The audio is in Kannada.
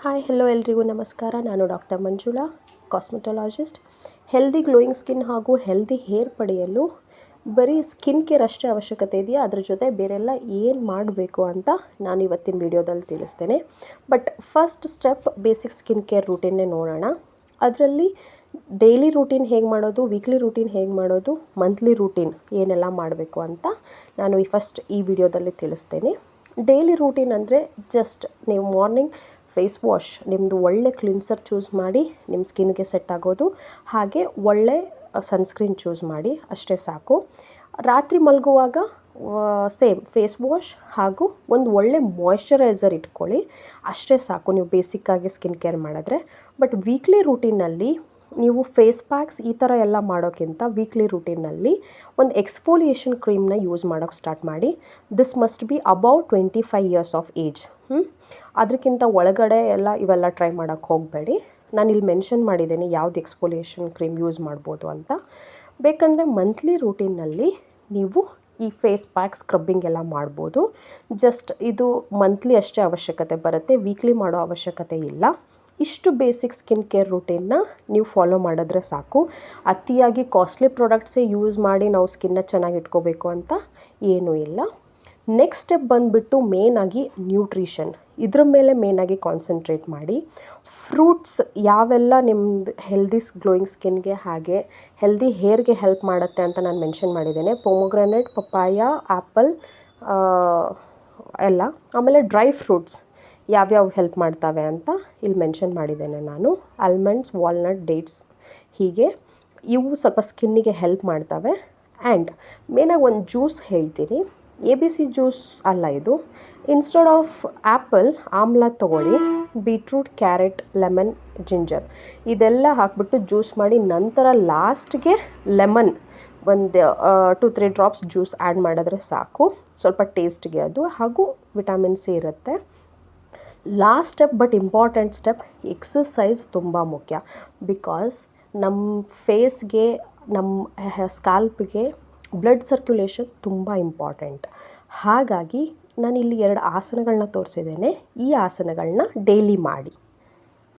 ಹಾಯ್ ಹೆಲೋ ಎಲ್ರಿಗೂ ನಮಸ್ಕಾರ. ನಾನು doctor Manjula, cosmetologist. Healthy glowing skin ಹಾಗೂ ಹೆಲ್ದಿ ಹೇರ್ ಪಡೆಯಲು ಬರೀ ಸ್ಕಿನ್ ಕೇರ್ ಅಷ್ಟೇ ಅವಶ್ಯಕತೆ ಇದೆಯಾ, ಅದ್ರ ಜೊತೆ ಬೇರೆಲ್ಲ ಏನು ಮಾಡಬೇಕು ಅಂತ ನಾನು ಇವತ್ತಿನ ವಿಡಿಯೋದಲ್ಲಿ ತಿಳಿಸ್ತೇನೆ. But first step basic skin care ರೂಟೀನ್ನೇ ನೋಡೋಣ. ಅದರಲ್ಲಿ ಡೈಲಿ ರೂಟೀನ್ ಹೇಗೆ ಮಾಡೋದು, ವೀಕ್ಲಿ ರೂಟೀನ್ ಹೇಗೆ ಮಾಡೋದು, ಮಂತ್ಲಿ ರೂಟೀನ್ ಏನೆಲ್ಲ ಮಾಡಬೇಕು ಅಂತ ನಾನು ಈ ವಿಡಿಯೋದಲ್ಲಿ ತಿಳಿಸ್ತೇನೆ. ಡೈಲಿ ರೂಟೀನ್ ಅಂದರೆ ಜಸ್ಟ್ ನೀವು ಮಾರ್ನಿಂಗ್ ಫೇಸ್ ವಾಶ್, ನಿಮ್ಮದು ಒಳ್ಳೆ ಕ್ಲಿನ್ಸರ್ ಚೂಸ್ ಮಾಡಿ ನಿಮ್ಮ ಸ್ಕಿನ್ಗೆ ಸೆಟ್ ಆಗೋದು, ಹಾಗೆ ಒಳ್ಳೆ ಸನ್ಸ್ಕ್ರೀನ್ ಚೂಸ್ ಮಾಡಿ, ಅಷ್ಟೇ ಸಾಕು. ರಾತ್ರಿ ಮಲಗುವಾಗ ಸೇಮ್ ಫೇಸ್ ವಾಶ್ ಹಾಗೂ ಒಂದು ಒಳ್ಳೆ ಮಾಯ್ಶ್ಚರೈಸರ್ ಇಟ್ಕೊಳ್ಳಿ, ಅಷ್ಟೇ ಸಾಕು ನೀವು ಬೇಸಿಕ್ಕಾಗಿ ಸ್ಕಿನ್ ಕೇರ್ ಮಾಡಿದ್ರೆ. ಬಟ್ ವೀಕ್ಲಿ ರೂಟೀನಲ್ಲಿ ನೀವು ಫೇಸ್ ಪ್ಯಾಕ್ಸ್ ಈ ಥರ ಎಲ್ಲ ಮಾಡೋಕ್ಕಿಂತ ವೀಕ್ಲಿ ರೂಟೀನಲ್ಲಿ ಒಂದು ಎಕ್ಸ್ಫೋಲಿಯೇಷನ್ ಕ್ರೀಮ್ನ ಯೂಸ್ ಮಾಡೋಕ್ಕೆ ಸ್ಟಾರ್ಟ್ ಮಾಡಿ. This must be about 25 years of age. ಅದಕ್ಕಿಂತ ಒಳಗಡೆ ಇವೆಲ್ಲ ಟ್ರೈ ಮಾಡೋಕ್ಕೆ ಹೋಗಬೇಡಿ. ನಾನಿಲ್ಲಿ ಮೆನ್ಷನ್ ಮಾಡಿದ್ದೀನಿ ಯಾವ್ದು ಎಕ್ಸ್ಫೋಲಿಯೇಷನ್ ಕ್ರೀಮ್ ಯೂಸ್ ಮಾಡ್ಬೋದು ಅಂತ. ಬೇಕಂದರೆ ಮಂತ್ಲಿ ರೂಟೀನಲ್ಲಿ ನೀವು ಈ ಫೇಸ್ ಪ್ಯಾಕ್ ಸ್ಕ್ರಬ್ಬಿಂಗ್ ಎಲ್ಲ ಮಾಡ್ಬೋದು. ಜಸ್ಟ್ ಇದು ಮಂತ್ಲಿ ಅಷ್ಟೇ ಅವಶ್ಯಕತೆ ಬರುತ್ತೆ, ವೀಕ್ಲಿ ಮಾಡೋ ಅವಶ್ಯಕತೆ ಇಲ್ಲ. ಇಷ್ಟು ಬೇಸಿಕ್ ಸ್ಕಿನ್ ಕೇರ್ ರೂಟೀನ್ನ ನೀವು ಫಾಲೋ ಮಾಡಿದ್ರೆ ಸಾಕು. ಅತಿಯಾಗಿ ಕಾಸ್ಟ್ಲಿ ಪ್ರಾಡಕ್ಟ್ಸೇ ಯೂಸ್ ಮಾಡಿ ನಾವು ಸ್ಕಿನ್ನ ಚೆನ್ನಾಗಿ ಇಟ್ಕೋಬೇಕು ಅಂತ ಏನೂ ಇಲ್ಲ. ನೆಕ್ಸ್ಟ್ ಸ್ಟೆಪ್ ಬಂದುಬಿಟ್ಟು ಮೇನಾಗಿ ನ್ಯೂಟ್ರಿಷನ್, ಇದ್ರ ಮೇಲೆ ಮೇನಾಗಿ ಕಾನ್ಸಂಟ್ರೇಟ್ ಮಾಡಿ. ಫ್ರೂಟ್ಸ್ ಯಾವೆಲ್ಲ ನಿಮ್ಮದು ಹೆಲ್ದಿ ಗ್ಲೋಯಿಂಗ್ ಸ್ಕಿನ್ಗೆ ಹಾಗೆ ಹೆಲ್ದಿ ಹೇರ್ಗೆ ಹೆಲ್ಪ್ ಮಾಡುತ್ತೆ ಅಂತ ನಾನು ಮೆನ್ಷನ್ ಮಾಡಿದ್ದೇನೆ. ಪೊಮೊಗ್ರಾನೇಟ್, ಪಪ್ಪಾಯ, ಆ್ಯಪಲ್ ಎಲ್ಲ. ಆಮೇಲೆ ಡ್ರೈ ಫ್ರೂಟ್ಸ್ ಯಾವ್ಯಾವ ಹೆಲ್ಪ್ ಮಾಡ್ತವೆ ಅಂತ ಇಲ್ಲಿ ಮೆನ್ಷನ್ ಮಾಡಿದ್ದೇನೆ ನಾನು. ಆಲ್ಮಂಡ್ಸ್, ವಾಲ್ನಟ್, ಡೇಟ್ಸ್, ಹೀಗೆ ಇವು ಸ್ವಲ್ಪ ಸ್ಕಿನ್ನಿಗೆ ಹೆಲ್ಪ್ ಮಾಡ್ತವೆ. ಆ್ಯಂಡ್ ಮೇನಾಗಿ ಒಂದು ಜ್ಯೂಸ್ ಹೇಳ್ತೀನಿ. ABC ಜ್ಯೂಸ್ ಅಲ್ಲ ಇದು. ಇನ್ಸ್ಟೆಡ್ ಆಫ್ ಆ್ಯಪಲ್ ಆಮ್ಲ ತೊಗೊಳ್ಳಿ, ಬೀಟ್ರೂಟ್, ಕ್ಯಾರೆಟ್, ಲೆಮನ್, ಜಿಂಜರ್ ಇದೆಲ್ಲ ಹಾಕ್ಬಿಟ್ಟು ಜ್ಯೂಸ್ ಮಾಡಿ, ನಂತರ ಲಾಸ್ಟ್ಗೆ ಲೆಮನ್ ಒಂದು 2-3 ಡ್ರಾಪ್ಸ್ ಜ್ಯೂಸ್ ಆ್ಯಡ್ ಮಾಡಿದ್ರೆ ಸಾಕು. ಸ್ವಲ್ಪ ಟೇಸ್ಟ್ಗೆ ಅದು, ಹಾಗೂ ವಿಟಮಿನ್ ಸಿ ಇರುತ್ತೆ. Last step but important step, exercise ತುಂಬ ಮುಖ್ಯ. ಬಿಕಾಸ್ ನಮ್ಮ ಫೇಸ್ಗೆ, ನಮ್ಮ ಸ್ಕಾಲ್ಪ್ಗೆ ಬ್ಲಡ್ ಸರ್ಕ್ಯುಲೇಷನ್ ತುಂಬ ಇಂಪಾರ್ಟೆಂಟ್. ಹಾಗಾಗಿ ನಾನಿಲ್ಲಿ 2 ಆಸನಗಳನ್ನ ತೋರಿಸಿದ್ದೇನೆ. ಈ ಆಸನಗಳನ್ನ ಡೈಲಿ ಮಾಡಿ.